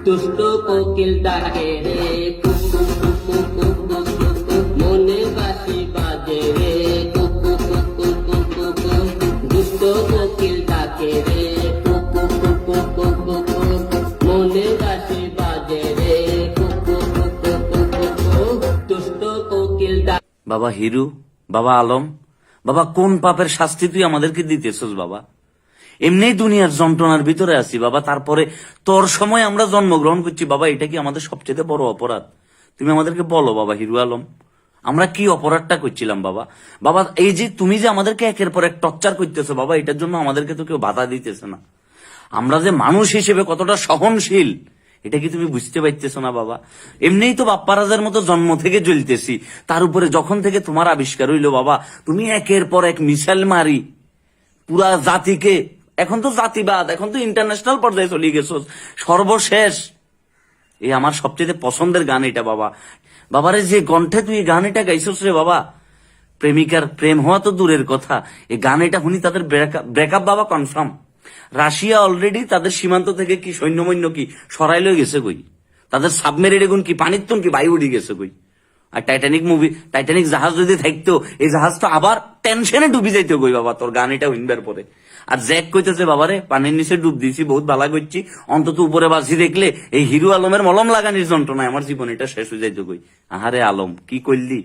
দুষ্ট কোকিল ডাকে রে কুকু কুকু কুকু কুকু, মনে বাঁশি বাজে রে কুকু কুকু কুকু কুকু, দুষ্ট কোকিল ডাকে রে কুকু কুকু কুকু কুকু, মনে বাঁশি বাজে রে কুকু কুকু কুকু কুকু, দুষ্ট কোকিল ডাকে। বাবা হিরু, বাবা আলম, বাবা কোন পাপের শাস্তি তুই আমাদেরকে দিতেছস বাবা? এমনি দুনিয়ার যন্ত্রণার ভিতরে আছি বাবা, তারপরে তোর সময় আমরা জন্মগ্রহণ করছি বাবা, এটা কি আমাদের সবচেয়ে বড় অপরাধ? তুমি আমাদেরকে বলো বাবা হিরু আলম, আমরা কি অপরাধটা করছিলাম বাবা? বাবা এই যে তুমি যে আমাদেরকে একের পর এক টর্চার করতেছো বাবা, এটার জন্য আমাদেরকে তো কেউ বাধা দিতেছে না। আমরা যে মানুষ হিসেবে কতটা সহনশীল এটা কি তুমি বুঝতে পারতেছো না বাবা? এমনিই তো বাপ্পারাজের মতো জন্ম থেকে জ্বলতেছি, তার উপরে যখন থেকে তোমার আবিষ্কার হইলো বাবা, তুমি একের পর এক মিসাইল মারি পুরা জাতিকে, এখন তো জাতিবাদ, এখন তো ইন্টারন্যাশনাল পর্যায়ে চলে গেছো। সর্বশেষ এই আমার সবচেয়ে পছন্দের গান এটা বাবা। বাবারে যে কণ্ঠে তুই এই গান এটা গাইছস রে বাবা, প্রেমিকার প্রেম হওয়া তো দূরের কথা, এই গান এটা শুনি তাদের ব্রেকআপ বাবা কনফার্ম। রাশিয়া অলরেডি তাদের সীমান্ত থেকে কি সৈন্যমৈন্য কি সরাই লয়ে গেছে কই, তাদের সাবমেরিন এগুন কি পানির তুন কি বায়ু উড়ে গেছে কই। আর টাইটানিক জাহাজ যদি থাকতো, এই জাহাজ তো আবার টেনশনে ডুবি যাইতো কই বাবা তোর গান এটা হইনবার পরে। আর জ্যাক কইতেছে বাবারে পানির নিচে ডুব দিছি, বহুত ভালা করছি, অন্তত উপরে বাসি দেখলে এই হিরু আলমের মলম লাগানির যন্ত্রণায় আমার জীবন এটা শেষ হয়ে যাইতো কই। আহারে আলম কি করলি।